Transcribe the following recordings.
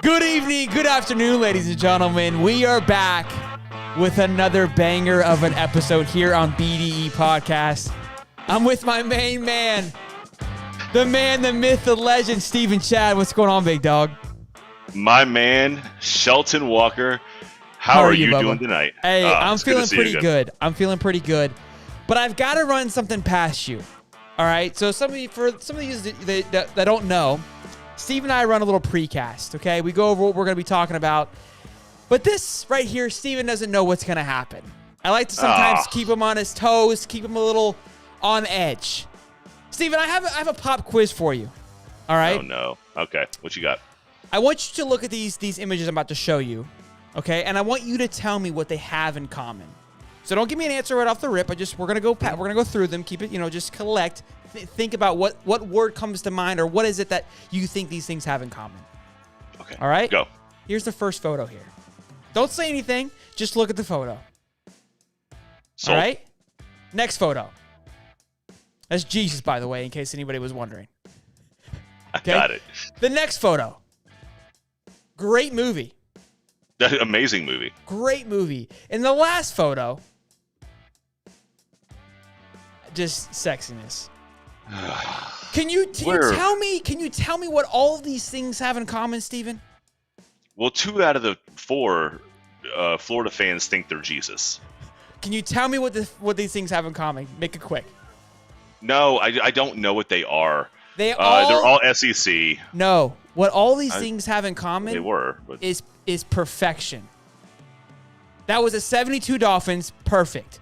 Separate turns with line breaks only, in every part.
Good evening, good afternoon, ladies and gentlemen. We are back with another banger of an episode here on BDE Podcast. I'm with my main man, the myth, the legend, Stephen Chad. What's going on, big dog?
My man, Shelton Walker. How are you doing tonight?
Hey, I'm feeling pretty good. I'm feeling pretty good. But I've got to run something past you. All right? So for some of you that don't know, Steve and I run a little precast, okay? We go over what we're going to be talking about. But this right here, Steven doesn't know what's going to happen. I like to sometimes keep him on his toes, keep him a little on edge. Steven, I have a pop quiz for you, all right?
Oh, no. Okay, what you got?
I want you to look at these images I'm about to show you, okay? And I want you to tell me what they have in common. So don't give me an answer right off the rip. We're gonna go through them. Keep it, just collect. Think about what word comes to mind, or what is it that you think these things have in common.
Okay.
All right.
Go.
Here's the first photo here. Don't say anything. Just look at the photo.
Sold.
All right. Next photo. That's Jesus, by the way, in case anybody was wondering.
Okay? I got it.
The next photo. Great movie.
Amazing movie.
Great movie. And the last photo, just sexiness. Can you tell me what all of these things have in common, Steven?
Well, 2 out of the 4 Florida fans think they're Jesus.
Can you tell me what these things have in common? Make it quick.
No, I don't know what they are.
They're
all SEC.
No, what all these things have in common is perfection. That was a 72 Dolphins, perfect.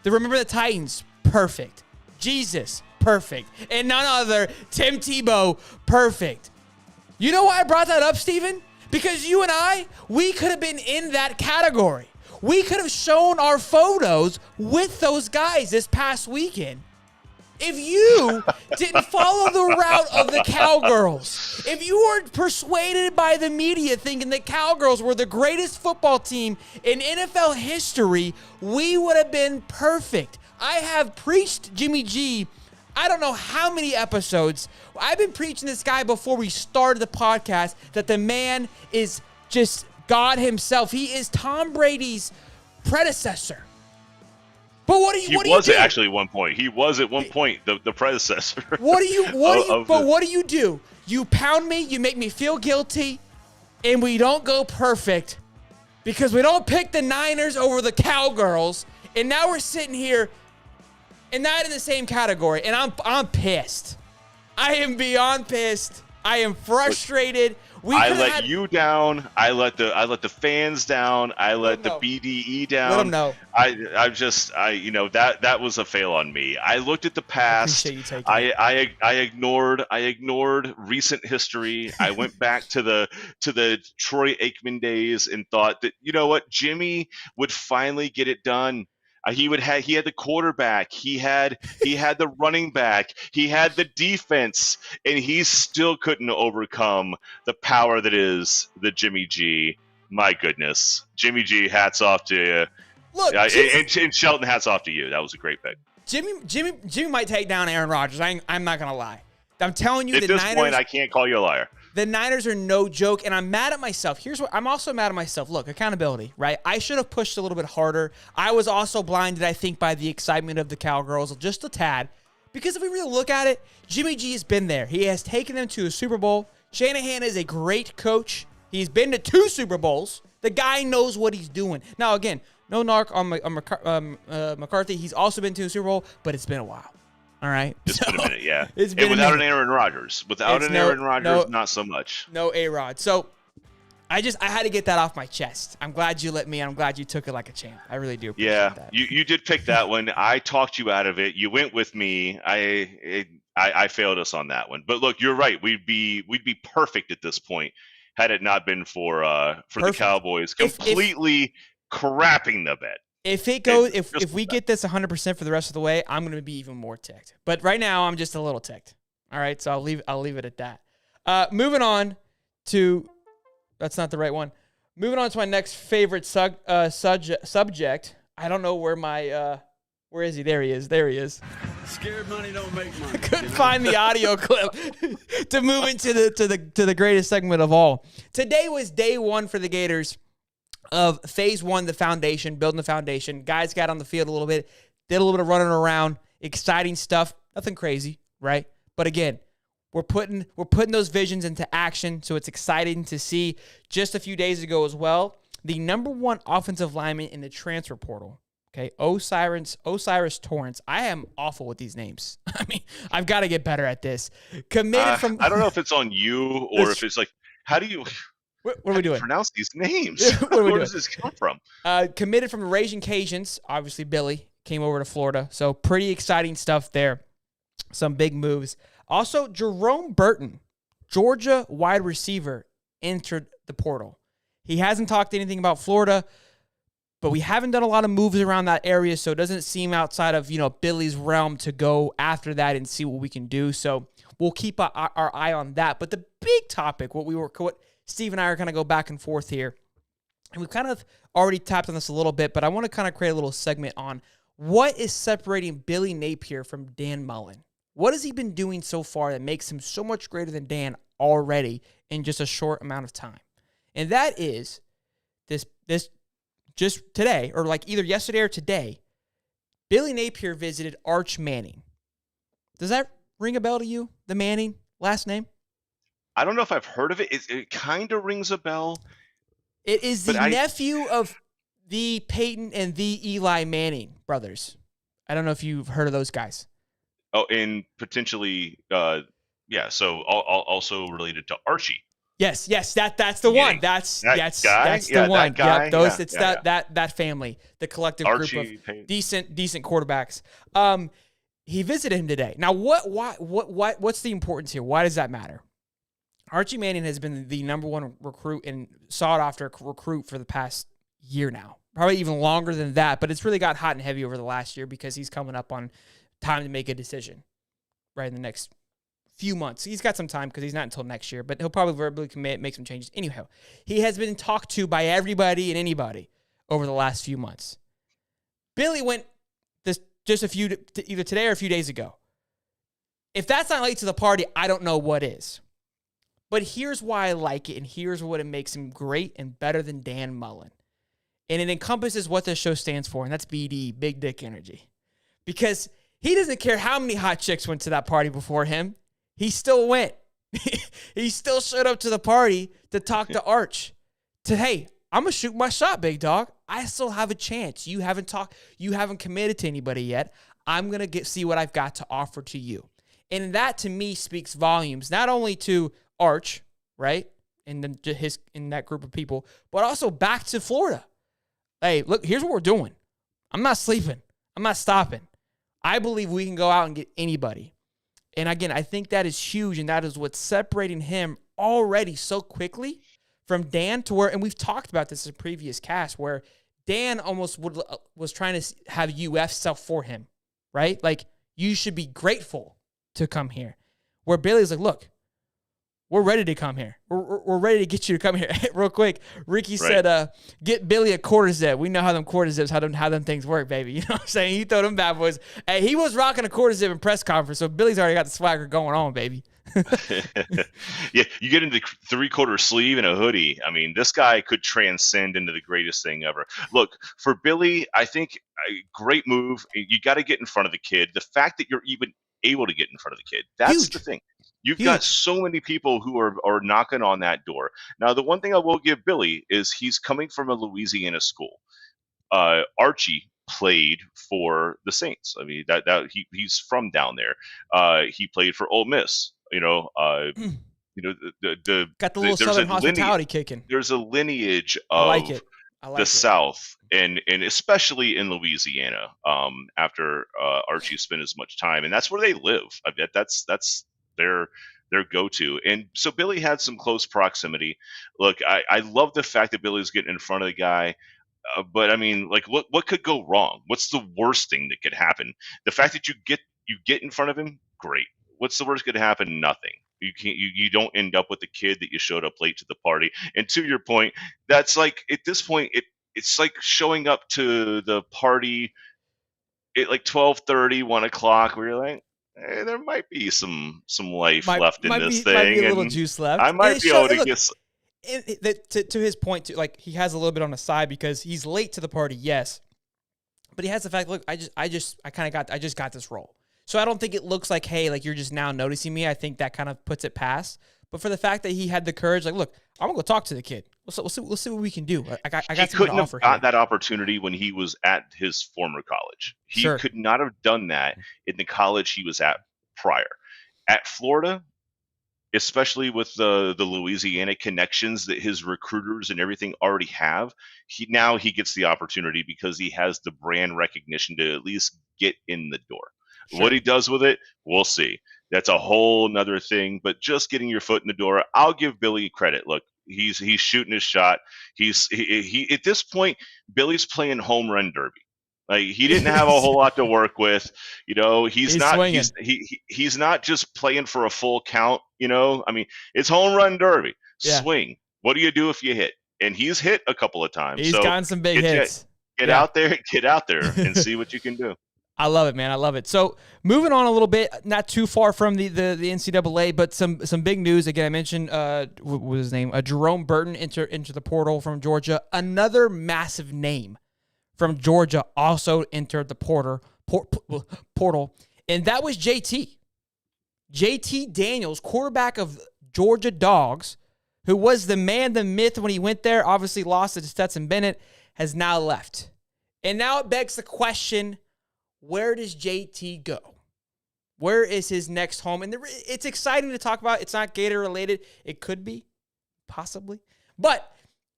Remember the Titans, perfect. Jesus, perfect. And none other, Tim Tebow, perfect. You know why I brought that up, Steven? Because you and we could have been in that category. We could have shown our photos with those guys this past weekend. If you didn't follow the route of the Cowgirls, if you weren't persuaded by the media thinking the Cowgirls were the greatest football team in NFL history, we would have been perfect. I have preached Jimmy G, I don't know how many episodes. I've been preaching this guy before we started the podcast, that the man is just God himself. He is Tom Brady's predecessor. But what do you do?
Actually at one point. He was at one point the predecessor.
What do you do? You pound me, you make me feel guilty, and we don't go perfect because we don't pick the Niners over the Cowgirls, and now we're sitting here and not in the same category, and I'm pissed. I am beyond pissed. I am frustrated.
I let you down. I let the fans down. I let the BDE down.
Let them know.
That was a fail on me. I looked at the past. I ignored recent history. I went back to the Troy Aikman days and thought that, you know what, Jimmy would finally get it done. He had the quarterback, he had the running back, he had the defense, and he still couldn't overcome the power that is the Jimmy G. My goodness, Jimmy G. Hats off to you.
Look,
and Shelton, hats off to you. That was a great pick.
Jimmy might take down Aaron Rodgers. I'm not gonna lie. I'm telling you,
at this point, I can't call you a liar.
The Niners are no joke, and I'm mad at myself. Here's what I'm also mad at myself. Look, accountability, right? I should have pushed a little bit harder. I was also blinded, I think, by the excitement of the Cowgirls, just a tad. Because if we really look at it, Jimmy G has been there. He has taken them to a Super Bowl. Shanahan is a great coach. He's been to 2 Super Bowls. The guy knows what he's doing. Now, again, no narc on McCarthy. He's also been to a Super Bowl, but it's been a while. All right.
It's been a minute, yeah.
It's been
without an Aaron Rodgers. Aaron Rodgers, not so much.
No A-Rod. So I had to get that off my chest. I'm glad you let me. I'm glad you took it like a champ. I really do appreciate that.
You did pick that one. I talked you out of it. You went with me. I failed us on that one. But look, you're right. We'd be perfect at this point had it not been for the Cowboys completely crapping the bet.
If it goes, if we get this 100% for the rest of the way, I'm going to be even more ticked. But right now, I'm just a little ticked. All right, so I'll leave it at that. Moving on to, that's not the right one. Moving on to my next favorite subject. I don't know where my, where is he? There he is.
Scared money don't make money.
I couldn't find the audio clip to move into the greatest segment of all. Today was day one for the Gators of phase one, the foundation, building the foundation. Guys got on the field a little bit, did a little bit of running around, exciting stuff, nothing crazy, right? But again, we're putting those visions into action, so it's exciting to see. Just a few days ago as well, the number one offensive lineman in the transfer portal, okay, Osiris Torrance. I am awful with these names. I mean, I've got to get better at this. Committed from.
I don't know if it's on you or if it's like, how do you?
What are we doing?
Pronounce these names. Where does this come from?
Committed from the Rajun Cajuns. Obviously, Billy came over to Florida, so pretty exciting stuff there. Some big moves. Also, Jerome Burton, Georgia wide receiver, entered the portal. He hasn't talked anything about Florida, but we haven't done a lot of moves around that area, so it doesn't seem outside of Billy's realm to go after that and see what we can do. So we'll keep our eye on that. But the big topic, what Steve and I are going to go back and forth here, and we've kind of already tapped on this a little bit, but I want to kind of create a little segment on what is separating Billy Napier from Dan Mullen. What has he been doing so far that makes him so much greater than Dan already in just a short amount of time? And that is this just today, or like either yesterday or today, Billy Napier visited Arch Manning. Does that ring a bell to you, the Manning last name?
I don't know if I've heard of it. It kind of rings a bell.
It is the nephew of the Peyton and the Eli Manning brothers. I don't know if you've heard of those guys.
Oh, and potentially, so also related to Archie.
Yes, that's the one. That's the one.
That guy.
That family, the collective
Archie,
group of decent quarterbacks. He visited him today. Now, what's the importance here? Why does that matter? Archie Manning has been the number one recruit and sought after recruit for the past year now, probably even longer than that. But it's really got hot and heavy over the last year because he's coming up on time to make a decision right in the next few months. He's got some time because he's not until next year, but he'll probably verbally commit, make some changes. Anyhow, he has been talked to by everybody and anybody over the last few months. Billy went just either today or a few days ago. If that's not late to the party, I don't know what is. But here's why I like it, and here's what it makes him great and better than Dan Mullen. And it encompasses what this show stands for, and that's BD, Big Dick Energy. Because he doesn't care how many hot chicks went to that party before him. He still went. He still showed up to the party to talk to Arch. Hey, I'm going to shoot my shot, big dog. I still have a chance. You haven't committed to anybody yet. I'm going to see what I've got to offer to you. And that, to me, speaks volumes, not only to Arch, right, in that group of people, but also back to Florida. Hey, look, here's what we're doing. I'm not sleeping. I'm not stopping. I believe we can go out and get anybody. And again, I think that is huge, and that is what's separating him already so quickly from Dan to where, and we've talked about this in previous casts, where Dan almost was trying to have UF stuff for him, right? Like, you should be grateful to come here. Where Billy's like, look, we're ready to come here. We're ready to get you to come here. Real quick, Ricky said, get Billy a quarter zip. We know how them quarter zips, how them things work, baby. You know what I'm saying? He throw them bad boys. Hey, he was rocking a quarter zip in press conference, so Billy's already got the swagger going on, baby.
Yeah, you get into the 3/4 sleeve and a hoodie. I mean, this guy could transcend into the greatest thing ever. Look, for Billy, I think a great move. You got to get in front of the kid. The fact that you're even able to get in front of the kid, that's huge. The thing. You've got so many people who are knocking on that door. Now, the one thing I will give Billy is he's coming from a Louisiana school. Archie played for the Saints. I mean, he's from down there. He played for Ole Miss. Got
the little Southern hospitality kicking.
There's a lineage of
I like it.
South, and especially in Louisiana. After Archie spent as much time, and that's where they live. I bet that's their go-to. And so Billy had some close proximity. Look, I love the fact that Billy's getting in front of the guy. But I mean, like, what could go wrong? What's the worst thing that could happen? The fact that you get in front of him, great. What's the worst could happen? Nothing. You don't end up with the kid that you showed up late to the party. And to your point, that's like, at this point, it's like showing up to the party at like 12:30, 1 o'clock, where you're like, hey, there might be some life left in this
might be
thing,
a little
and
juice left.
I might be able to
look,
get.
To his point, like he has a little bit on the side because he's late to the party, yes, but he has the fact. Look, I just got this role, so I don't think it looks like, hey, like you're just now noticing me. I think that kind of puts it past. But for the fact that he had the courage, like, look, I'm gonna go talk to the kid. We'll see what we can do. I got
he
something
couldn't
to
have
offer
got
here.
that opportunity when he was at his former college. He
Sure.
could not have done that in the college he was at prior. At Florida, especially with the Louisiana connections that his recruiters and everything already have, he gets the opportunity because he has the brand recognition to at least get in the door. Sure. What he does with it, we'll see. That's a whole nother thing, but just getting your foot in the door, I'll give Billy credit. Look, he's shooting his shot. He at this point, Billy's playing home run derby. Like, he didn't have a whole lot to work with, he's not
swinging.
He's not just playing for a full count, I mean, it's home run derby. Yeah. Swing. What do you do if you hit? And he's hit a couple of times.
He's gotten some big hits.
Get out there and see what you can do.
I love it, man. I love it. So moving on a little bit, not too far from the NCAA, but some big news. Again, I mentioned what was his name? Jerome Burton into the portal from Georgia. Another massive name from Georgia also entered the portal, and that was JT. JT Daniels, quarterback of Georgia Dogs, who was the man, the myth when he went there, obviously lost it to Stetson Bennett, has now left. And now it begs the question, where does JT go? Where is his next home? And it's exciting to talk about. It's not Gator related. It could be, possibly. But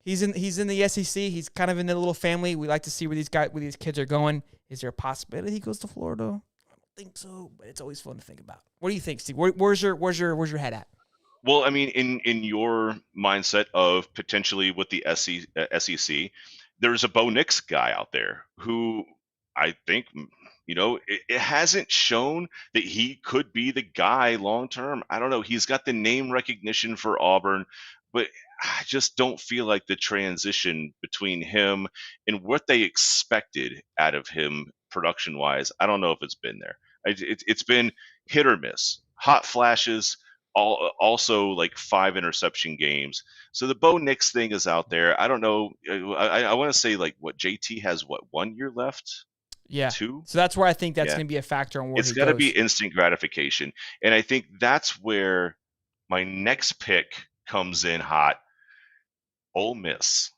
he's in the SEC. He's kind of in the little family. We like to see where these kids are going. Is there a possibility he goes to Florida? I don't think so, but it's always fun to think about. What do you think, Steve? Where's your head at?
Well, I mean, in your mindset of potentially with the SEC, there's a Bo Nix guy out there who I think, it hasn't shown that he could be the guy long term. I don't know. He's got the name recognition for Auburn, but I just don't feel like the transition between him and what they expected out of him production wise. I don't know if it's been there. It's been hit or miss, hot flashes, also like 5 interception games. So the Bo Nix thing is out there. I don't know. I want to say, like, what, JT has 1 year left?
Yeah.
2?
So that's where I think that's going to be a factor on where
it's
he
got to
goes.
be instant gratification. And I think that's where my next pick comes in hot. Ole Miss.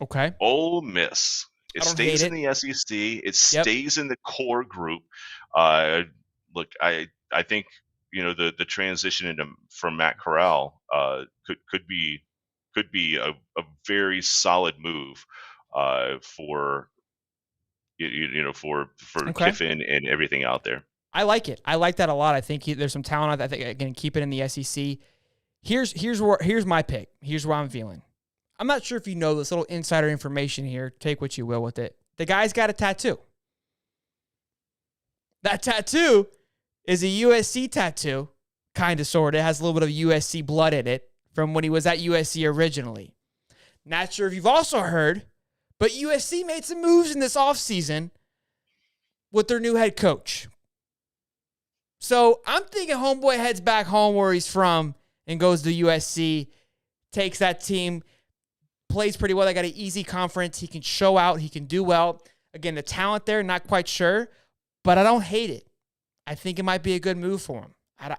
Okay.
Ole Miss. It stays in the SEC. It stays in the core group. Look, I think, the transition from Matt Corral could be a very solid move for Kiffin and everything out there.
I like it. I like that a lot. I think there's some talent. I think again, keep it in the SEC. Here's my pick. Here's where I'm feeling. I'm not sure if you know this little insider information here. Take what you will with it. The guy's got a tattoo. That tattoo is a USC tattoo, kind of, sort of. It has a little bit of USC blood in it from when he was at USC originally. Not sure if you've also heard, but USC made some moves in this offseason with their new head coach. So I'm thinking homeboy heads back home where he's from and goes to USC, takes that team, plays pretty well. They got an easy conference. He can show out. He can do well. Again, the talent there, not quite sure, but I don't hate it. I think it might be a good move for him.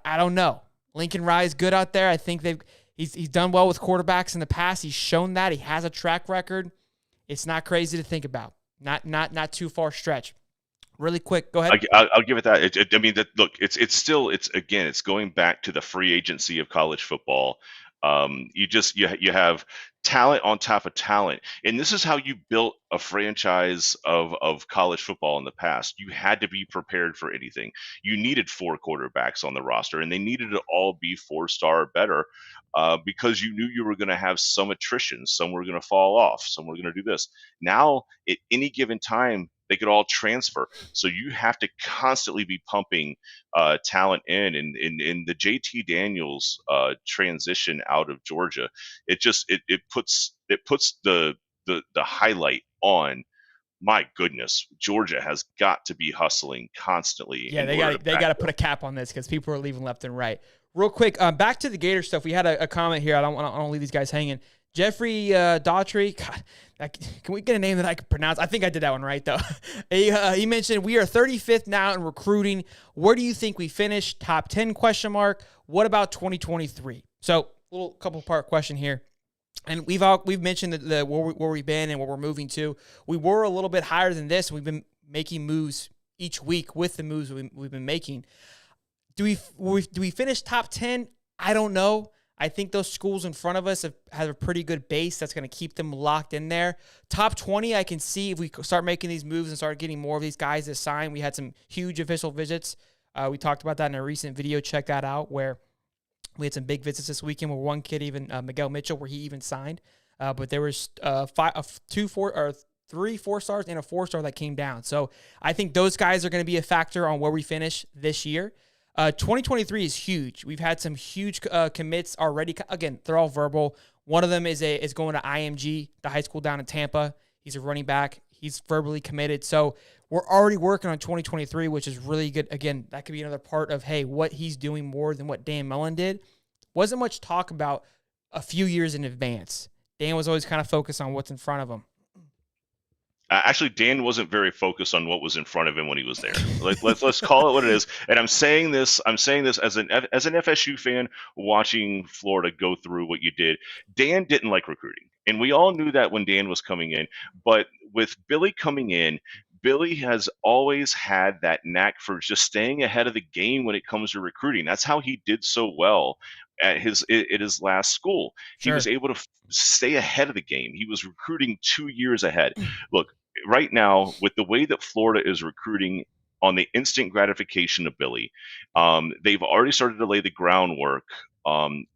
I don't know. Lincoln Riley's good out there. I think he's done well with quarterbacks in the past. He's shown that. He has a track record. It's not crazy to think about. Not too far stretch. Really quick, go ahead.
I'll give it that. Look, it's going back to the free agency of college football. You have talent on top of talent, and this is how you built a franchise of college football in the past. You had to be prepared for anything. You needed 4 quarterbacks on the roster, and they needed to all be 4-star or better, because you knew you were going to have some attrition. Some were going to fall off. Some were going to do this. Now, at any given time, they could all transfer. So you have to constantly be pumping talent in. And the JT Daniels transition out of Georgia, it puts the highlight on my goodness, Georgia has got to be hustling constantly.
Yeah, they got to put a cap on this because people are leaving left and right. Real quick, back to the Gator stuff. We had a comment here. I don't want to leave these guys hanging. Jeffrey Daughtry. God, can we get a name that I can pronounce? I think I did that one right, though. He mentioned we are 35th now in recruiting. Where do you think we finish? Top 10 question mark. What about 2023? So, little couple part question here. And we've mentioned where we've been and where we're moving to. We were a little bit higher than this. We've been making moves each week with the moves we've been making. Do we finish top 10? I don't know. I think those schools in front of us have a pretty good base that's going to keep them locked in there. Top 20, I can see if we start making these moves and start getting more of these guys to sign. We had some huge official visits. We talked about that in a recent video. Check that out, where we had some big visits this weekend where one kid, even Miguel Mitchell, where he even signed. But there was 3 4-stars and a 4-star that came down. So I think those guys are going to be a factor on where we finish this year. 2023 is huge. We've had some huge commits already. Again, they're all verbal. One of them is going to IMG, the high school down in Tampa. He's a running back. He's verbally committed. So we're already working on 2023, which is really good. Again, that could be another part of, hey, what he's doing more than what Dan Mullen did. Wasn't much talk about a few years in advance. Dan was always kind of focused on what's in front of him.
Actually, Dan wasn't very focused on what was in front of him when he was there. Let's call it what it is. And I'm saying this as an FSU fan watching Florida go through what you did. Dan didn't like recruiting, and we all knew that when Dan was coming in. But with Billy coming in, Billy has always had that knack for just staying ahead of the game when it comes to recruiting. That's how he did so well at his last school. Sure. He was able to stay ahead of the game. He was recruiting 2 years ahead. Look, right now, with the way that Florida is recruiting on the instant gratification of Billy, they've already started to lay the groundwork on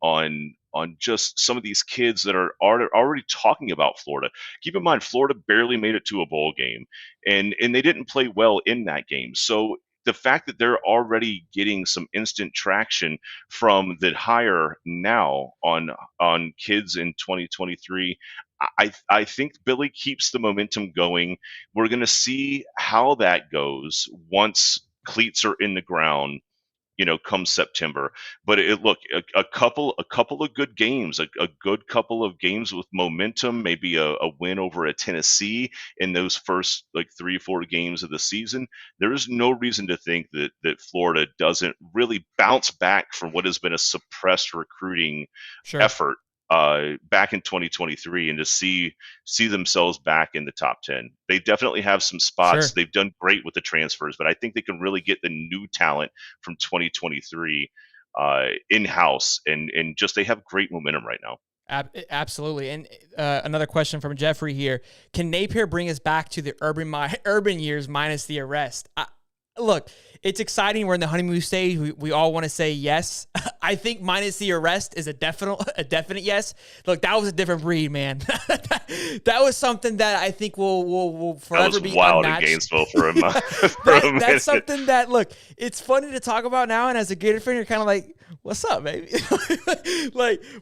just some of these kids that are already talking about Florida. Keep in mind, Florida barely made it to a bowl game, and they didn't play well in that game. So the fact that they're already getting some instant traction from the hire now on kids in 2023, I think Billy keeps the momentum going. We're going to see how that goes once cleats are in the ground, come September. But a couple of good games, a good couple of games with momentum, maybe a win over a Tennessee in those first 3-4 games of the season. There is no reason to think that Florida doesn't really bounce back from what has been a suppressed recruiting effort back in 2023, and to see themselves back in the top 10. They definitely have some spots. Sure. They've done great with the transfers, but I think they can really get the new talent from 2023 in-house, and just they have great momentum right now.
Absolutely. And another question from Jeffrey here. Can Napier bring us back to the urban years minus the arrest? Look, it's exciting. We're in the honeymoon stage. We all want to say yes. I think minus the arrest is a definite yes. Look, that was a different breed, man. That was something that I think will forever be
wild
unmatched.
In Gainesville for him.
That's something that, look, it's funny to talk about now, and as a Gator fan, you're kind of like, what's up, baby?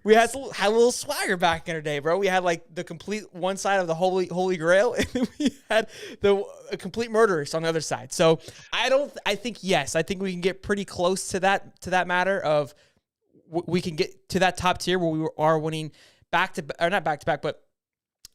We had a little swagger back in our day, bro. We had the complete one side of the holy grail, and then we had the complete murderers on the other side. So I think yes, I think we can get pretty close to that matter of we can get to that top tier where we are winning not back to back, but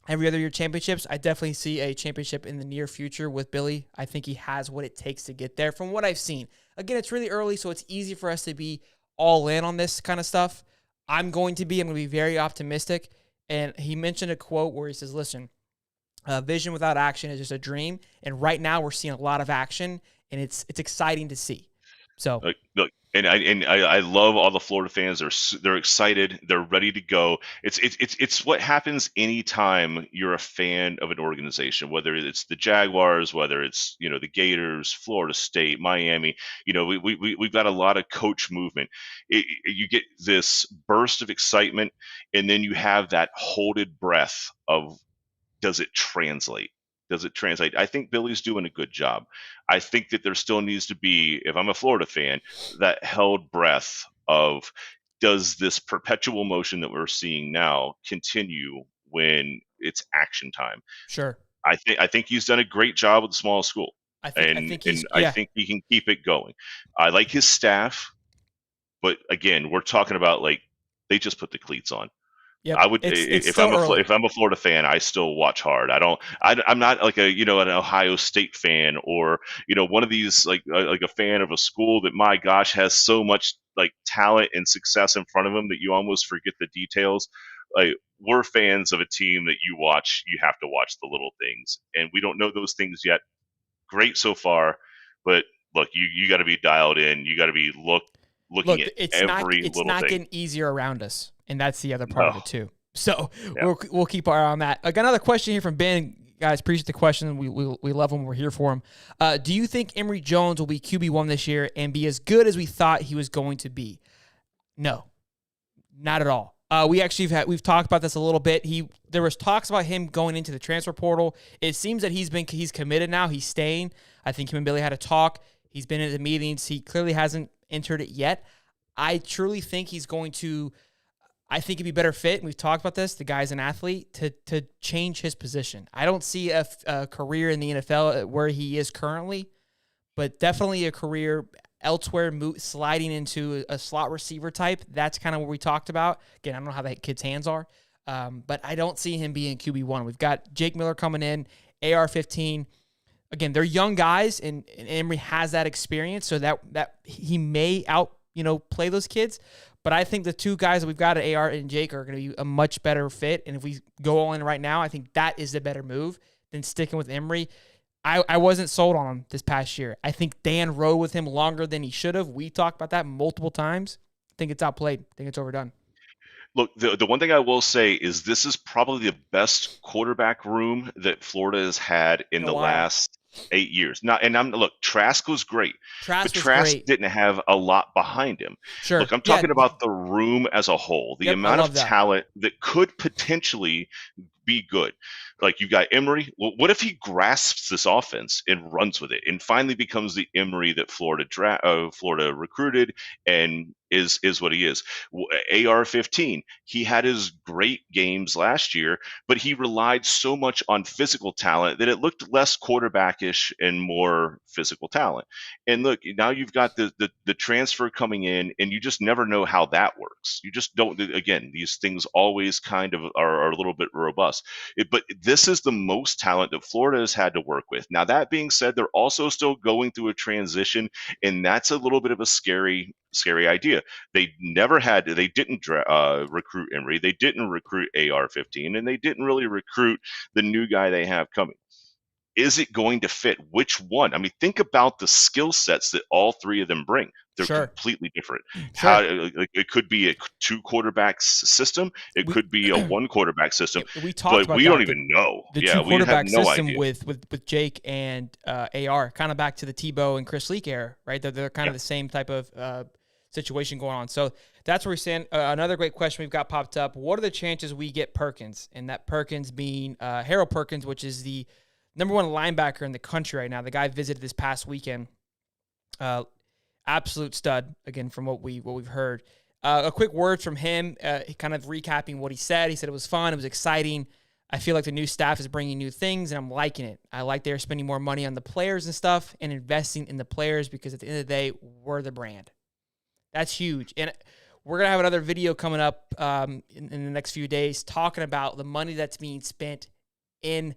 every other year championships. I definitely see a championship in the near future with Billy. I think he has what it takes to get there from what I've seen. Again, it's really early, so it's easy for us to be all in on this kind of stuff. I'm going to be very optimistic. And he mentioned a quote where he says, listen, vision without action is just a dream. And right now we're seeing a lot of action, and it's exciting to see. So
look, and I love all the Florida fans. They're excited. They're ready to go. It's what happens anytime you're a fan of an organization, whether it's the Jaguars, whether it's the Gators, Florida State, Miami. We've got a lot of coach movement. You get this burst of excitement, and then you have that holded breath of, does it translate? Does it translate? I think Billy's doing a good job. I think that there still needs to be, if I'm a Florida fan, that held breath of, does this perpetual motion that we're seeing now continue when it's action time?
Sure.
I think he's done a great job with the small school.
I
think he can keep it going. I like his staff, but again, we're talking about like they just put the cleats on.
Yep.
I would
if I'm
a Florida fan, I still watch hard. I'm not like an Ohio State fan or one of these like a fan of a school that my gosh has so much like talent and success in front of them that you almost forget the details. Like we're fans of a team that you watch. You have to watch the little things, and we don't know those things yet. Great so far, but look, you got to be dialed in. You got to be looking at every little thing. It's
not getting easier around us, and that's the other part of it too. So we'll keep our eye on that. I got another question here from Ben. Guys, appreciate the question. We love them. We're here for him. Do you think Emory Jones will be QB1 this year and be as good as we thought he was going to be? No, not at all. We've talked about this a little bit. There was talks about him going into the transfer portal. It seems that he's committed now. He's staying. I think him and Billy had a talk. He's been at the meetings. He clearly hasn't entered it yet. I truly think he's going to. I think he'd be better fit, and we've talked about this, the guy's an athlete, to change his position. I don't see a career in the NFL where he is currently, but definitely a career elsewhere, sliding into a slot receiver type. That's kind of what we talked about. Again, I don't know how that kid's hands are, but I don't see him being QB1. We've got Jake Miller coming in, AR-15. Again, they're young guys, and Emory has that experience, so that he may play those kids. But I think the two guys that we've got at AR and Jake are going to be a much better fit. And if we go all in right now, I think that is the better move than sticking with Emory. I wasn't sold on him this past year. I think Dan rode with him longer than he should have. We talked about that multiple times. I think it's outplayed. I think it's overdone.
Look, the one thing I will say is this is probably the best quarterback room that Florida has had in the last 8 years. Look, Trask was great, but Trask didn't have a lot behind him.
Sure.
Look, I'm talking about the room as a whole, the amount of talent that could potentially be good. Like you got Emory. Well, what if he grasps this offense and runs with it and finally becomes the Emory that Florida recruited and is what he is? AR-15. He had his great games last year, but he relied so much on physical talent that it looked less quarterbackish and more physical talent. And look, now you've got the transfer coming in, and you just never know how that works. You just don't. Again, these things always kind of are a little bit robust. But this is the most talent that Florida has had to work with. Now, that being said, they're also still going through a transition, and that's a little bit of a scary idea. They didn't recruit Emory. They didn't recruit AR-15, and they didn't really recruit the new guy they have coming. Is it going to fit? Which one? I mean, think about the skill sets that all three of them bring. They're completely different. Sure. It could be a 2 quarterback system. It could be a 1 quarterback system.
We talked about
we don't even know.
The 2 quarterback system with Jake and AR, kind of back to the Tebow and Chris Leak era, right? They're kind of the same type of situation going on. So that's where we're saying. Another great question we've got popped up. What are the chances we get Perkins? And that Perkins being Harold Perkins, which is the number 1 linebacker in the country right now. The guy visited this past weekend. Absolute stud, again, from what we've heard. A quick word from him, kind of recapping what he said. He said it was fun. It was exciting. I feel like the new staff is bringing new things, and I'm liking it. I like they're spending more money on the players and stuff and investing in the players because at the end of the day, we're the brand. That's huge. And we're going to have another video coming up in the next few days talking about the money that's being spent in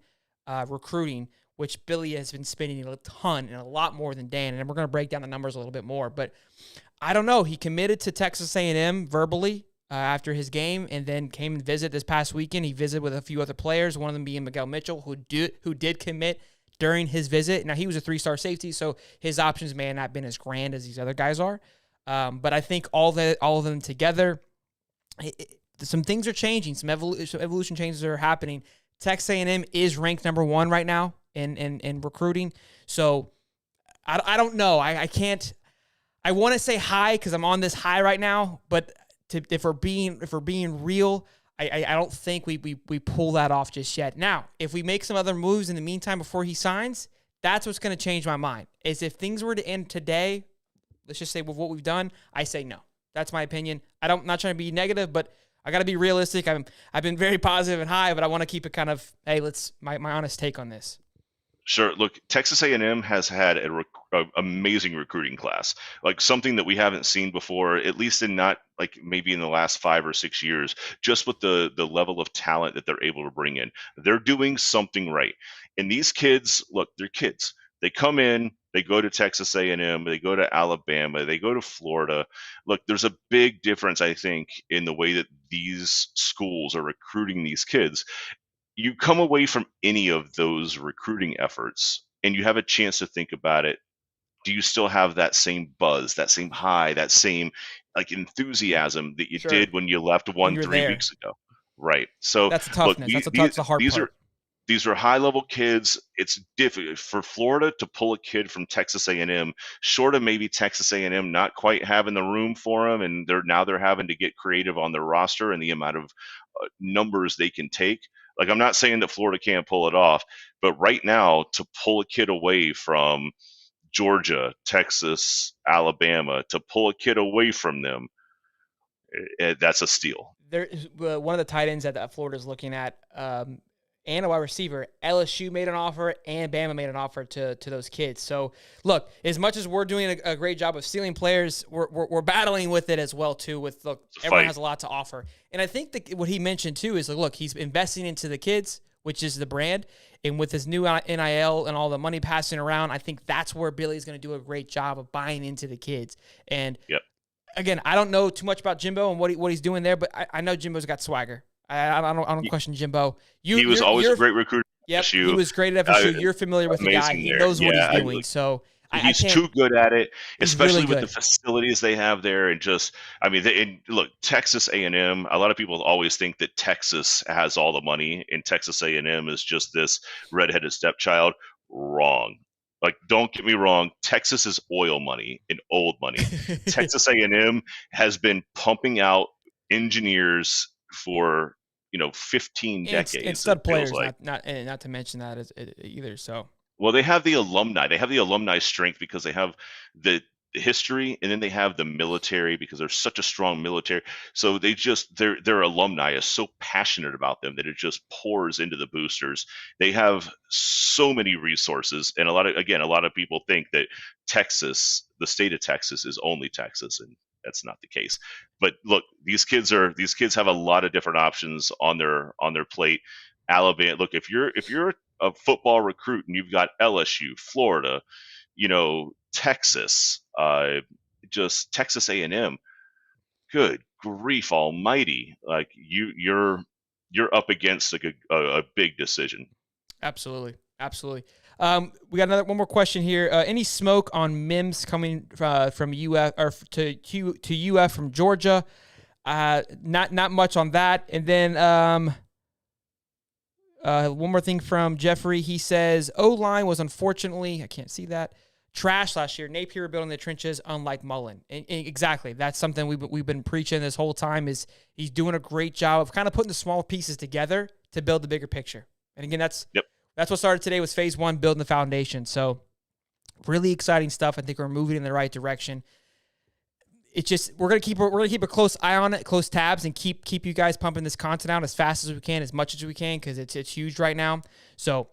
recruiting, which Billy has been spending a ton and a lot more than Dan. And we're going to break down the numbers a little bit more. But I don't know. He committed to Texas A&M verbally after his game and then came and visit this past weekend. He visited with a few other players, one of them being Miguel Mitchell, who did commit during his visit. Now, he was a 3-star safety, so his options may have not been as grand as these other guys are. But I think all of them together, some things are changing. Some evolution changes are happening. Texas A&M is ranked number 1 right now in recruiting. So I don't know. I can't. I want to say high because I'm on this high right now. But if we're being real, I don't think we pull that off just yet. Now, if we make some other moves in the meantime before he signs, that's what's going to change my mind. Is if things were to end today, let's just say with what we've done, I say no. That's my opinion. I'm not trying to be negative, but I got to be realistic. I've been very positive and high, but I want to keep it kind of, hey, my honest take on this.
Sure. Look, Texas A&M has had a amazing recruiting class, like something that we haven't seen before, at least in not like maybe in the last 5 or 6 years, just with the level of talent that they're able to bring in. They're doing something right. And these kids, look, they're kids. They come in, they go to Texas A&M, they go to Alabama, they go to Florida. Look, there's a big difference, I think, in the way that these schools are recruiting these kids. You come away from any of those recruiting efforts and you have a chance to think about it. Do you still have that same buzz, that same high, that same like enthusiasm that you did when you left 3 weeks ago? Right. So
that's the toughness. Look, that's the hard part.
These are high-level kids. It's difficult for Florida to pull a kid from Texas A&M, short of maybe Texas A&M not quite having the room for them, and they're having to get creative on their roster and the amount of numbers they can take. Like, I'm not saying that Florida can't pull it off, but right now to pull a kid away from Georgia, Texas, Alabama, to pull a kid away from them, that's a steal.
One of the tight ends that Florida is looking at, and a wide receiver, LSU made an offer and Bama made an offer to those kids. So, look, as much as we're doing a great job of stealing players, we're battling with it as well, too. Everyone has a lot to offer. And I think what he mentioned, too, is, look, he's investing into the kids, which is the brand. And with his new NIL and all the money passing around, I think that's where Billy's going to do a great job of buying into the kids. And, again, I don't know too much about Jimbo and what he's doing there, but I know Jimbo's got swagger. I don't question Jimbo.
He was always a great recruiter.
Yep, he was great at FSU. You're familiar with the guy. He knows what he's doing. So
he's too good at it, especially with the facilities they have there. And just, I mean, look, Texas A&M. A lot of people always think that Texas has all the money, and Texas A&M is just this redheaded stepchild. Wrong. Like, don't get me wrong. Texas is oil money and old money. Texas A&M has been pumping out engineers for 15 decades.
And stud players, like. not to mention that either. So,
well, they have the alumni. They have the alumni strength because they have the history, and then they have the military because they're such a strong military. So their alumni is so passionate about them that it just pours into the boosters. They have so many resources, and a lot of people think that Texas, the state of Texas, is only Texas, and that's not the case. But look, these kids have a lot of different options on their plate. Alabama, look, if you're a football recruit and you've got LSU, Florida, Texas, just Texas A&M, good grief almighty, like you're up against a big decision.
Absolutely. We got one more question here. Any smoke on Mims coming from UF or to UF from Georgia? Not much on that. And then one more thing from Jeffrey. He says O-line was unfortunately, I can't see that, trash last year. Napier rebuilding the trenches, unlike Mullen. And exactly, that's something we've been preaching this whole time. Is he's doing a great job of kind of putting the small pieces together to build the bigger picture. And again, that's what started today was phase 1, building the foundation. So really exciting stuff. I think we're moving in the right direction. It's just we're gonna keep a close eye on it, close tabs, and keep you guys pumping this content out as fast as we can, as much as we can, because it's huge right now. So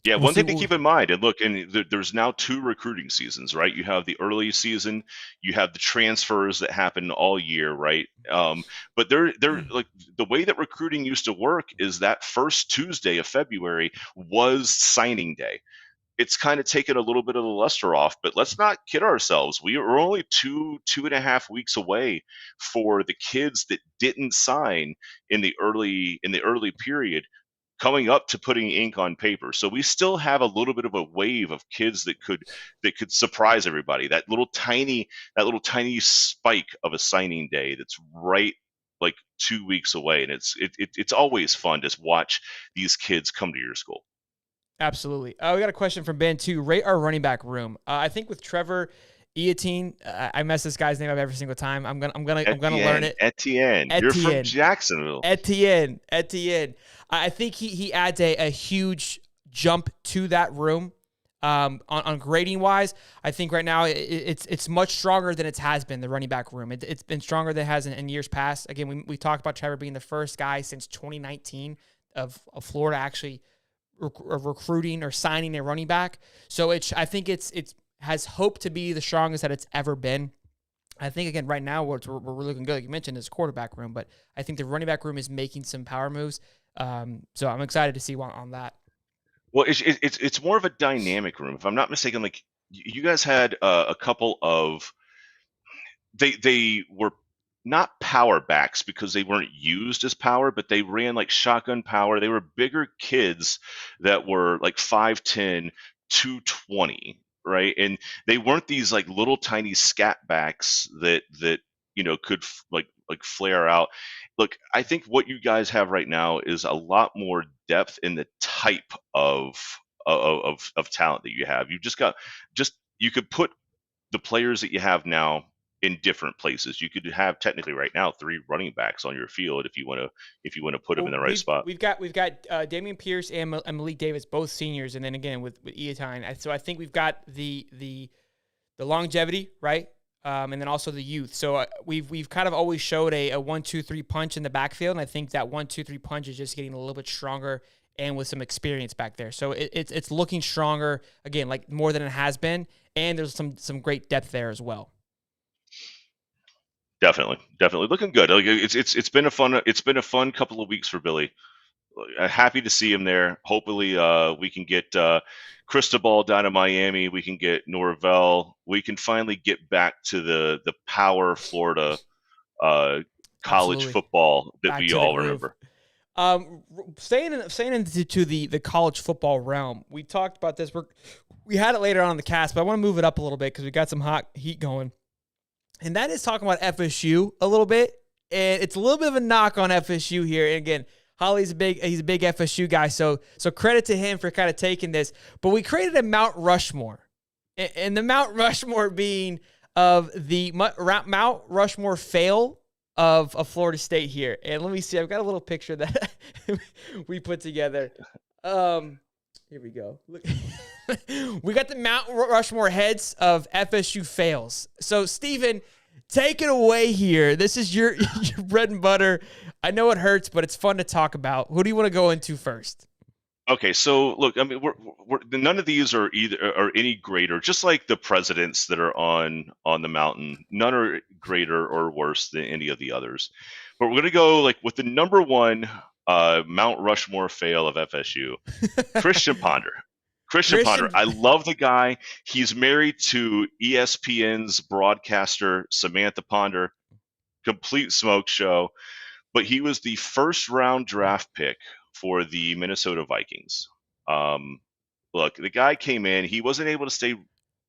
yeah, one thing to keep in mind, and look, and there's now 2 recruiting seasons, right? You have the early season, you have the transfers that happen all year, right? But they're like the way that recruiting used to work is that first Tuesday of February was signing day. It's kind of taken a little bit of the luster off, but let's not kid ourselves. We're only 2.5 weeks away for the kids that didn't sign in the early period coming up to putting ink on paper. So we still have a little bit of a wave of kids that could surprise everybody. That little tiny spike of a signing day that's right like 2 weeks away, and it's always fun to watch these kids come to your school.
Absolutely. We got a question from Ben too. Rate our running back room. I think with Trevor Etienne, I mess this guy's name up every single time. I'm gonna learn it.
Etienne. You're from Jacksonville.
Etienne. I think he adds a huge jump to that room. On grading wise, I think right now it's much stronger than it has been, the running back room. It's been stronger than it has in years past. Again, we talked about Trevor being the first guy since 2019 of Florida actually recruiting or signing a running back. So I think it's has hope to be the strongest that it's ever been. I think, again, right now we're looking good. Like you mentioned, this quarterback room, but I think the running back room is making some power moves. So I'm excited to see on that.
Well, it's more of a dynamic room. If I'm not mistaken, like you guys had a couple of they were not power backs because they weren't used as power, but they ran like shotgun power. They were bigger kids that were like 5'10", 220, right? And they weren't these like little tiny scat backs that could like flare out. Look, I think what you guys have right now is a lot more depth in the type of talent that you have. You've just got you could put the players that you have now in different places. You could have technically right now 3 running backs on your field if you want to put them in the right spot.
We've got Dameon Pierce and Malik Davis, both seniors, and then again with Iatine. So I think we've got the longevity, right? And then also the youth. So we've kind of always showed a 1-2-3 punch in the backfield, and I think that 1-2-3 punch is just getting a little bit stronger and with some experience back there. So it's looking stronger again, like more than it has been, and there's some great depth there as well.
Definitely looking good. Like it's been a fun couple of weeks for Billy. Happy to see him there. Hopefully, we can get Cristobal down to Miami. We can get Norvell. We can finally get back to the power Florida college football that we all remember.
Staying into the college football realm, we talked about this. We had it later on in the cast, but I want to move it up a little bit because we got some hot heat going. And that is talking about FSU a little bit. And it's a little bit of a knock on FSU here. And again, Holly's he's a big FSU guy. So credit to him for kind of taking this. But we created a Mount Rushmore. And the Mount Rushmore being of the Mount Rushmore fail of Florida State here. And let me see. I've got a little picture that we put together. Here we go. Look. We got the Mount Rushmore heads of FSU fails. So, Steven, take it away here. This is your bread and butter. I know it hurts, but it's fun to talk about. Who do you want to go into first?
Okay, so look, I mean, none of these are any greater. Just like the presidents that are on the mountain, none are greater or worse than any of the others. But we're gonna go like with the number one Mount Rushmore fail of FSU, Christian Ponder. Christian Ponder. I love the guy. He's married to ESPN's broadcaster, Samantha Ponder. Complete smoke show. But he was the first round draft pick for the Minnesota Vikings. Look, the guy came in. He wasn't able to stay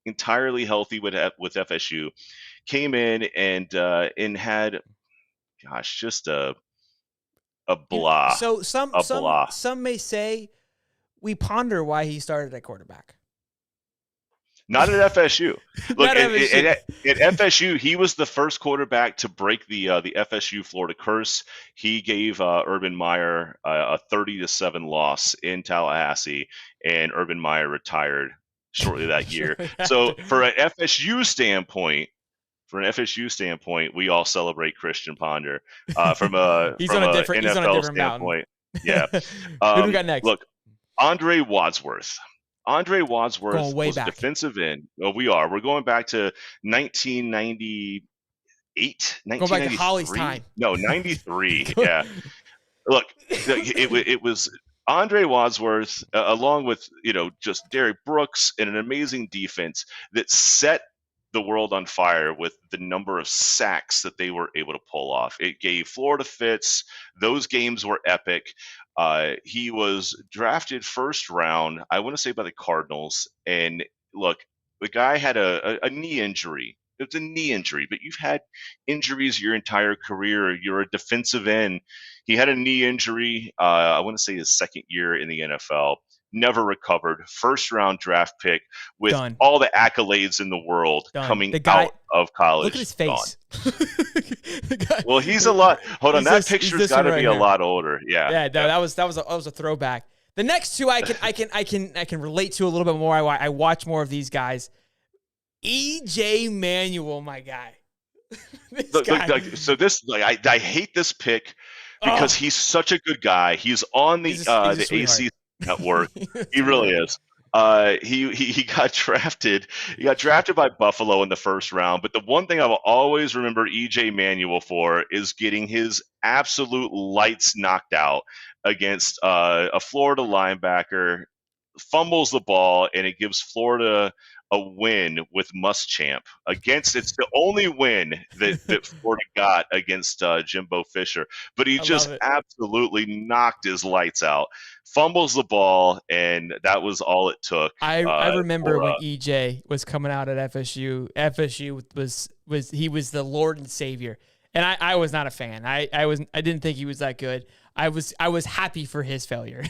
entirely healthy with FSU. Came in and had, gosh, just a blah.
So some may say we ponder why he started at quarterback.
Not at FSU. Look, at FSU, he was the first quarterback to break the FSU Florida curse. He gave Urban Meyer a 30-7 loss in Tallahassee, and Urban Meyer retired shortly that year. So for an FSU standpoint, we all celebrate Christian Ponder. From a NFL standpoint, yeah.
Who do we got next?
Look, Andre Wadsworth. Andre Wadsworth was a defensive end. Oh, we're going back to 1998, 1993.
Going back to Holly's time.
No, 93. Yeah. Look, it was Andre Wadsworth, along with just Derek Brooks and an amazing defense that set the world on fire with the number of sacks that they were able to pull off. It gave Florida fits. Those games were epic. He was drafted first round, I want to say by the Cardinals. And look, the guy had a knee injury. It's a knee injury, but you've had injuries your entire career. You're a defensive end. He had a knee injury, I want to say his second year in the NFL. Never recovered. First round draft pick with all the accolades in the world coming out of college.
Look at his face.
Well, he's a lot. Hold on, that picture's got to be a lot older. Yeah.
Yeah. That was a throwback. The next two I can relate to a little bit more. I watch more of these guys. EJ Manuel, my guy.
I hate this pick because he's such a good guy. He's on the AC network. He really is. He got drafted. He got drafted by Buffalo in the first round. But the one thing I will always remember EJ Manuel for is getting his absolute lights knocked out against a Florida linebacker, fumbles the ball, and it gives Florida a win with Muschamp against. It's the only win that Florida got against Jimbo Fisher, but he just absolutely knocked his lights out, fumbles the ball, and that was all it took.
I remember when EJ was coming out at FSU. FSU was the Lord and Savior, and I was not a fan. I didn't think he was that good. I was happy for his failure.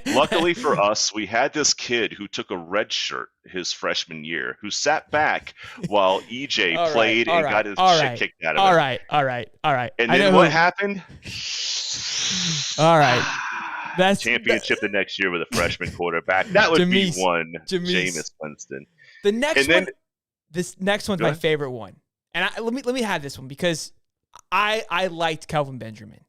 Luckily for us, we had this kid who took a red shirt his freshman year, who sat back while EJ played and got his shit kicked out of him. All right. And then what happened?
All right.
That's championship the next year with a freshman quarterback. That would be one Jameis Winston.
This next one's my favorite one. And let me have this one because I liked Kelvin Benjamin.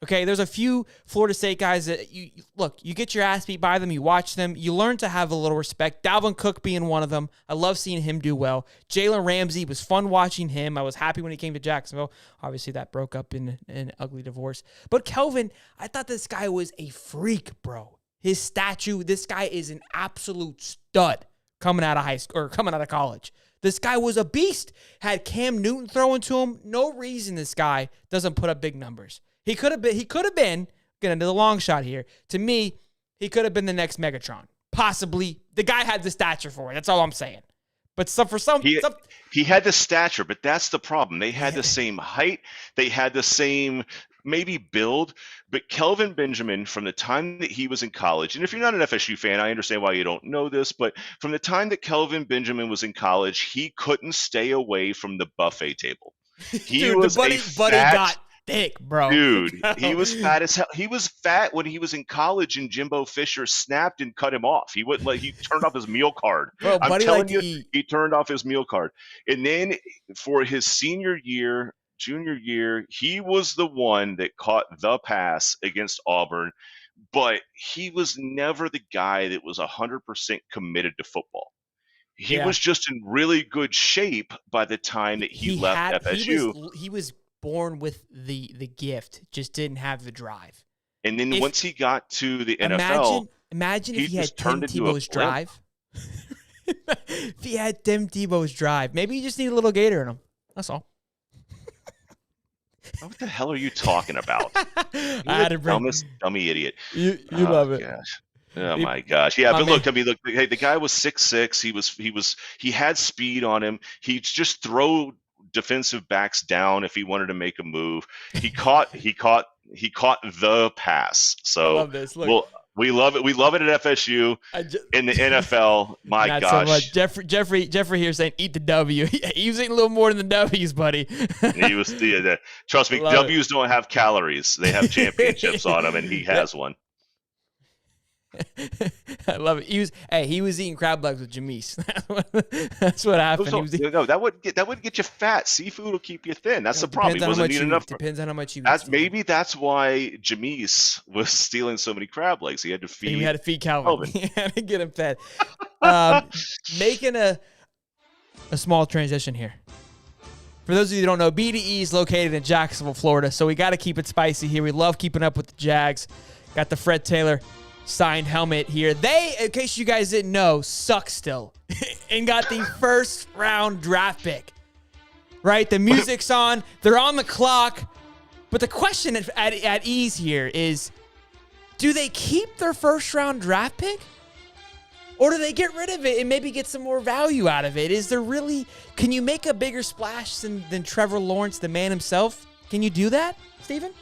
Okay, there's a few Florida State guys that you get your ass beat by them, you watch them, you learn to have a little respect. Dalvin Cook being one of them. I love seeing him do well. Jalen Ramsey was fun watching him. I was happy when he came to Jacksonville. Obviously, that broke up in an ugly divorce. But Kelvin, I thought this guy was a freak, bro. His statue, this guy is an absolute stud coming out of high school or coming out of college. This guy was a beast. Had Cam Newton throwing to him. No reason this guy doesn't put up big numbers. He could have been, getting to the long shot here. To me, he could have been the next Megatron. Possibly. The guy had the stature for it. That's all I'm saying. But
he had the stature, but that's the problem. They had the same height. They had the same maybe build. But Kelvin Benjamin, from the time that he was in college, and if you're not an FSU fan, I understand why you don't know this, but from the time that Kelvin Benjamin was in college, he couldn't stay away from the buffet table.
Buddy got thick, bro.
Dude, he was fat as hell. He was fat when he was in college, and Jimbo Fisher snapped and cut him off. He turned off his meal card.
Bro,
I'm telling you, he turned off his meal card. And then for his junior year, he was the one that caught the pass against Auburn, but he was never the guy that was 100% committed to football. He was just in really good shape by the time that he left FSU.
He was born with the gift, just didn't have the drive.
And then once he got to the NFL,
imagine if he had Tim Tebow's drive. If he had Tim Tebow's drive, maybe you just need a little gator in him. That's all.
What the hell are you talking about? You're
the
dumbest dummy idiot.
You love it.
Gosh. Oh my gosh. Yeah, but look, hey, the guy was 6'6". He had speed on him. He just throw defensive backs down if he wanted to make a move. He caught the pass. So
I love this. Look,
we love it. We love it at FSU. In the NFL, my
not
gosh.
So much. Jeffrey here saying eat the W. He was eating a little more than the W's, buddy.
He was trust me, W's don't have calories. They have championships on them, and he has one.
I love it. He was eating crab legs with Jameis. That's what happened.
That wouldn't get you fat. Seafood will keep you thin. That's the problem. He wasn't eating enough.
Depends on how much you eat.
Maybe that's why Jameis was stealing so many crab legs. He had to feed.
He had to feed Calvin. He had to get him fed. Making a small transition here. For those of you who don't know, BDE is located in Jacksonville, Florida, so we got to keep it spicy here. We love keeping up with the Jags. Got the Fred Taylor signed helmet here. They, in case you guys didn't know, suck still and got the first round draft pick. Right? The music's on. They're on the clock. But the question at ease here is, do they keep their first round draft pick? Or do they get rid of it and maybe get some more value out of it? Can you make a bigger splash than Trevor Lawrence, the man himself? Can you do that, Steven?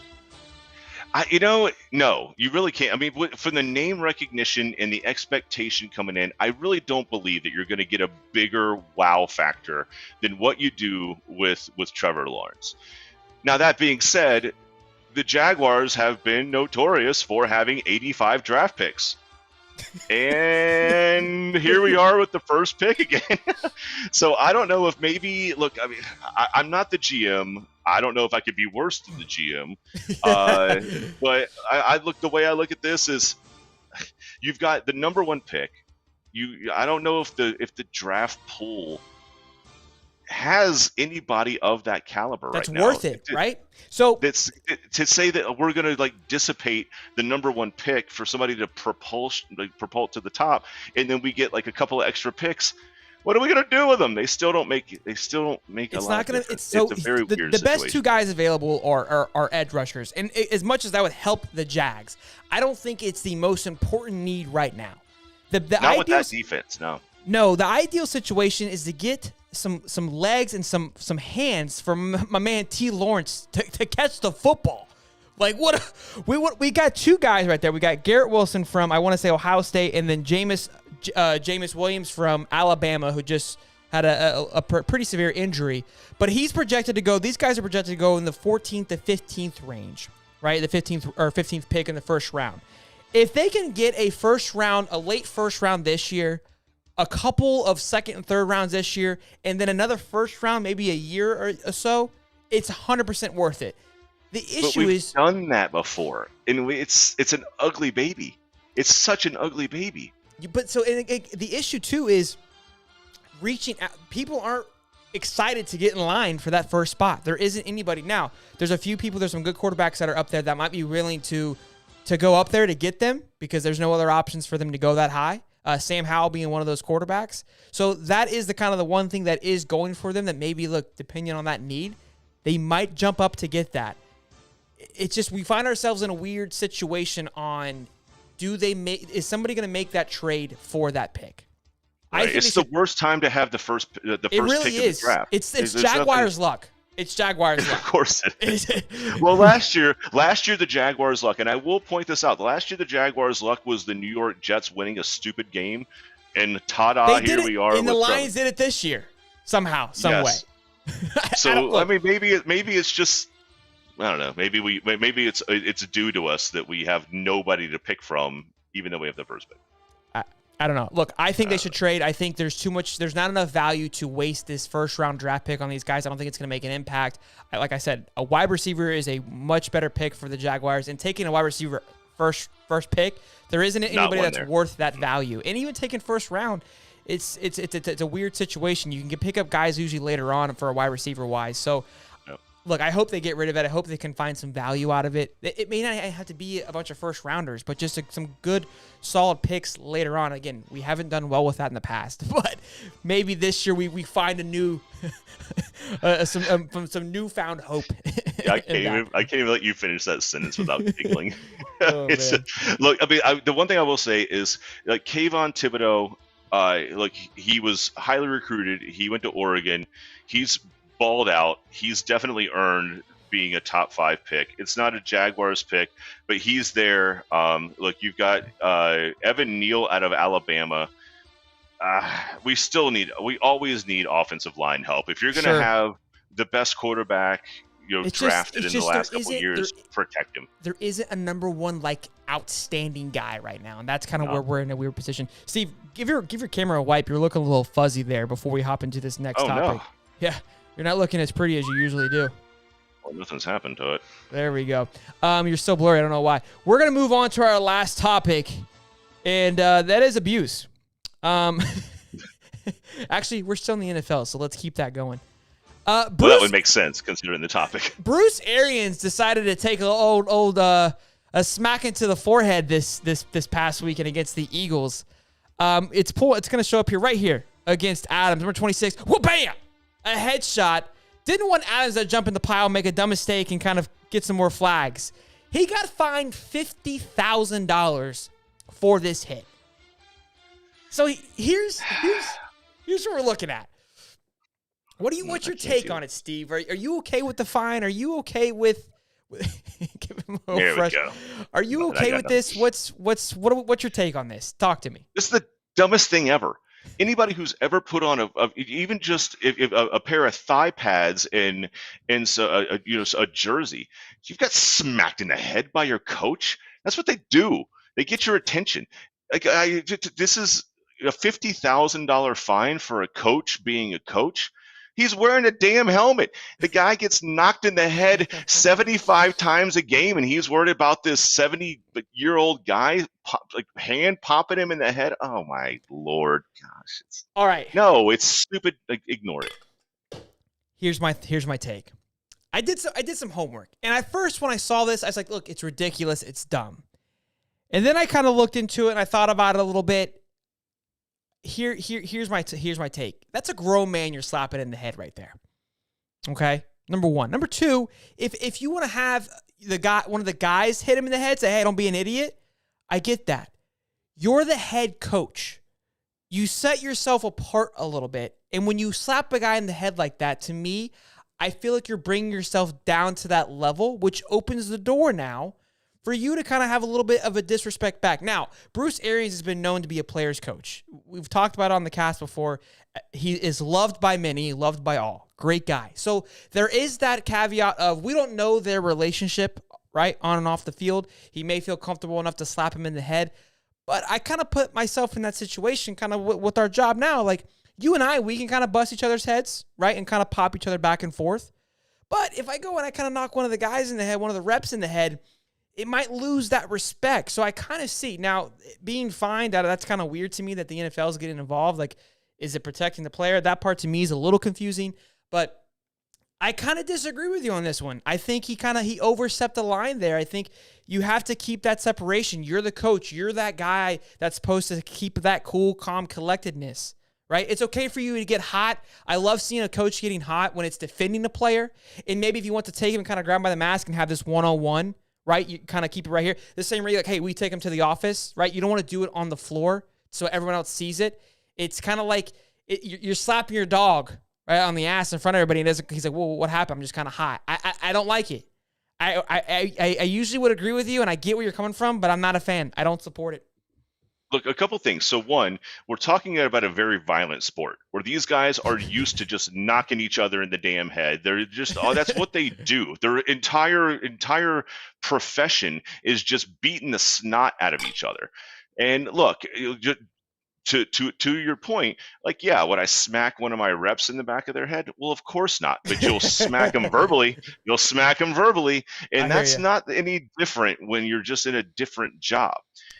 No, you really can't. I mean, for the name recognition and the expectation coming in, I really don't believe that you're going to get a bigger wow factor than what you do with Trevor Lawrence. Now, that being said, the Jaguars have been notorious for having 85 draft picks. And here we are with the first pick again. So I don't know if maybe, look, I mean, I'm not the GM. I don't know if I could be worse than the GM. But the way I look at this is you've got the number one pick. I don't know if the draft pool has anybody of that caliber
that's
right now.
Worth it, right? So
to say that we're going to like dissipate the number one pick for somebody to propel to the top, and then we get like a couple of extra picks. What are we going to do with them? They still don't make. It's a lot of difference. It's a very weird
the
situation.
best two guys available are edge rushers, and as much as that would help the Jags, I don't think it's the most important need right now.
Not with that defense, no.
No, the ideal situation is to get some legs and some hands from my man T. Lawrence to catch the football. Like we got two guys right there. We got Garrett Wilson from, I want to say, Ohio State, and then Jameis Williams from Alabama, who just had a pretty severe injury. But he's projected to go. These guys are projected to go in the 14th to 15th range, right? The 15th pick in the first round. If they can get a late first round this year, a couple of second and third rounds this year, and then another first round, maybe a year or so, it's 100% worth it. The issue is
done that before, and it's an ugly baby. It's such an ugly baby.
But so the issue too is reaching out. People aren't excited to get in line for that first spot. There isn't anybody now. There's a few people. There's some good quarterbacks that are up there that might be willing to go up there to get them because there's no other options for them to go that high. Sam Howell being one of those quarterbacks. So that is the one thing that is going for them that maybe, look, depending on that need, they might jump up to get that. It's just we find ourselves in a weird situation on is somebody going to make that trade for that pick?
Right. It's the worst time to have the first pick of the draft.
It's Jaguars' luck. It's Jaguars' luck.
Of course it is. Well, last year the Jaguars' luck, and I will point this out. Last year the Jaguars' luck was the New York Jets winning a stupid game, and here we are.
And the Lions did it this year somehow, some way.
So I mean, maybe it's just, I don't know. Maybe it's due to us that we have nobody to pick from, even though we have the first pick.
I don't know. Look, I think they should trade. I think there's not enough value to waste this first round draft pick on these guys. I don't think it's going to make an impact. Like I said, a wide receiver is a much better pick for the Jaguars, and taking a wide receiver first pick, there isn't anybody that's worth that value. And even taking first round, it's a weird situation. You can pick up guys usually later on for a wide receiver wise. So look, I hope they get rid of it. I hope they can find some value out of it. It may not have to be a bunch of first rounders, but just some good, solid picks later on. Again, we haven't done well with that in the past, but maybe this year we find a new, some newfound hope.
I can't even let you finish that sentence without giggling. Look, I mean, the one thing I will say is, like, Kayvon Thibodeau, look, he was highly recruited. He went to Oregon. He's balled out. He's definitely earned being a top 5 pick. It's not a Jaguars pick, but he's there. Look, you've got Evan Neal out of Alabama. We always need offensive line help. If you're going to have the best quarterback, drafted in the last couple of years, protect him.
There isn't a number one outstanding guy right now, and that's kind of where we're in a weird position. Steve, give your camera a wipe. You're looking a little fuzzy there before we hop into this next topic.
No.
Yeah. You're not looking as pretty as you usually do.
Well, nothing's happened to it.
There we go. You're still blurry. I don't know why. We're going to move on to our last topic, and that is abuse. Actually, we're still in the NFL, so let's keep that going.
Well, that would make sense considering the topic.
Bruce Arians decided to take a smack into the forehead this past weekend against the Eagles. It's going to show up right here against Adams, number 26. Whoa, bam! A headshot. Didn't want Adams to jump in the pile, make a dumb mistake, and kind of get some more flags. He got fined $50,000 for this hit. So here's what we're looking at. What's your take on it, Steve? Are you okay with the fine? Are you okay with give him a little fresh?
Go.
Are you okay with this? What's your take on this? Talk to me.
This is the dumbest thing ever. Anybody who's ever put on even just a pair of thigh pads and a jersey, you've got smacked in the head by your coach. That's what they do. They get your attention. This is a $50,000 fine for a coach being a coach. He's wearing a damn helmet. The guy gets knocked in the head 75 times a game, and he's worried about this 70-year-old guy hand popping him in the head. Oh my Lord, gosh!
All right.
No, it's stupid. Ignore it.
Here's my take. I did some homework, and at first when I saw this, I was like, look, it's ridiculous, it's dumb. And then I kind of looked into it and I thought about it a little bit. Here's my take. That's a grown man you're slapping in the head right there. Okay? Number one. Number two, if you want to have one of the guys hit him in the head, say, hey, don't be an idiot, I get that. You're the head coach. You set yourself apart a little bit. And when you slap a guy in the head like that, to me, I feel like you're bringing yourself down to that level, which opens the door now for you to kind of have a little bit of a disrespect back. Now, Bruce Arians has been known to be a player's coach. We've talked about it on the cast before. He is loved by many, loved by all. Great guy. So there is that caveat of we don't know their relationship, right, on and off the field. He may feel comfortable enough to slap him in the head. But I kind of put myself in that situation kind of with our job now. Like, you and I, we can kind of bust each other's heads, right, and kind of pop each other back and forth. But if I go and I kind of knock one of the guys in the head, one of the reps in the head, it might lose that respect. So I kind of see now being fined. That's kind of weird to me that the NFL is getting involved. Like, is it protecting the player? That part to me is a little confusing. But I kind of disagree with you on this one. I think he overstepped the line there. I think you have to keep that separation. You're the coach. You're that guy that's supposed to keep that cool, calm collectedness. Right? It's okay for you to get hot. I love seeing a coach getting hot when it's defending a player. And maybe if you want to take him and kind of grab him by the mask and have this one-on-one, right? You kind of keep it right here. The same way, like, hey, we take him to the office, right? You don't want to do it on the floor so everyone else sees it. It's kind of like you're slapping your dog right on the ass in front of everybody. And he's like, well, what happened? I'm just kind of hot. I don't like it. I usually would agree with you, and I get where you're coming from, but I'm not a fan. I don't support it.
Look, a couple things. So one, we're talking about a very violent sport where these guys are used to just knocking each other in the damn head. They're just, that's what they do. Their entire profession is just beating the snot out of each other. And look, to your point, like, yeah, would I smack one of my reps in the back of their head? Well, of course not. But you'll smack them verbally. You'll smack them verbally, and that's not any different when you're just in a different job.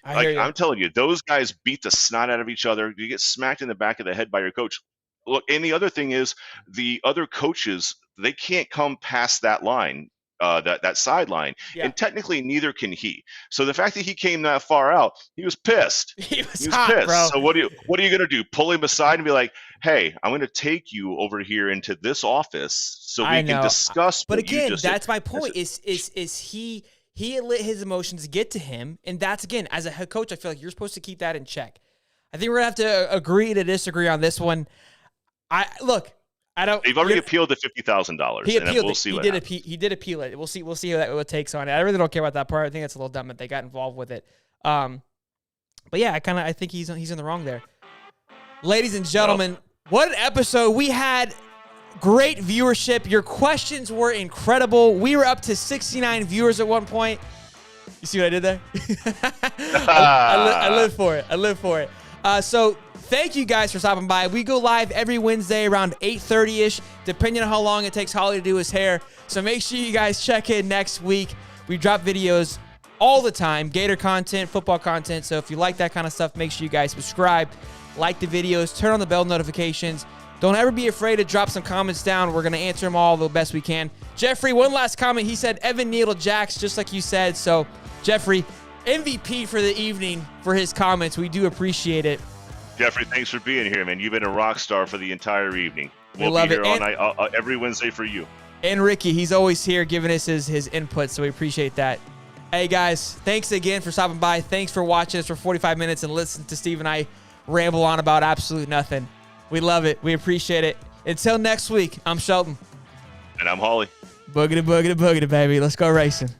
I'm telling you, those guys beat the snot out of each other. You get smacked in the back of the head by your coach. Look, and the other thing is, the other coaches, they can't come past that line. That sideline, and technically neither can he. So the fact that he came that far out, he was pissed.
He was hot, pissed. Bro.
So what are you gonna do? Pull him aside and be like, "Hey, I'm gonna take you over here into this office so we can discuss."
But again, that's my point. Is he let his emotions get to him, and that's, again, as a head coach, I feel like you're supposed to keep that in check. I think we're gonna have to agree to disagree on this one.
They've already appealed the $50,000.
He appealed.
We'll see
what happens. He did appeal it. We'll see what it takes on it. I really don't care about that part. I think it's a little dumb that they got involved with it. But yeah, I think he's in the wrong there. Ladies and gentlemen, what an episode. We had great viewership. Your questions were incredible. We were up to 69 viewers at one point. You see what I did there? I live for it. So thank you guys for stopping by. We go live every Wednesday around 8:30-ish, depending on how long it takes Holly to do his hair. So make sure you guys check in next week. We drop videos all the time, Gator content, football content. So if you like that kind of stuff, make sure you guys subscribe, like the videos, turn on the bell notifications. Don't ever be afraid to drop some comments down. We're going to answer them all the best we can. Jeffrey, one last comment. He said Evan Needle Jacks, just like you said. So, Jeffrey, MVP for the evening for his comments. We do appreciate it.
Jeffrey, thanks for being here, man. You've been a rock star for the entire evening. We'll be here all night, every Wednesday for you. And Ricky, he's always here giving us his input, so we appreciate that. Hey, guys, thanks again for stopping by. Thanks for watching us for 45 minutes and listening to Steve and I ramble on about absolute nothing. We love it. We appreciate it. Until next week, I'm Shelton. And I'm Holly. Boogity, boogity, boogity, baby. Let's go racing.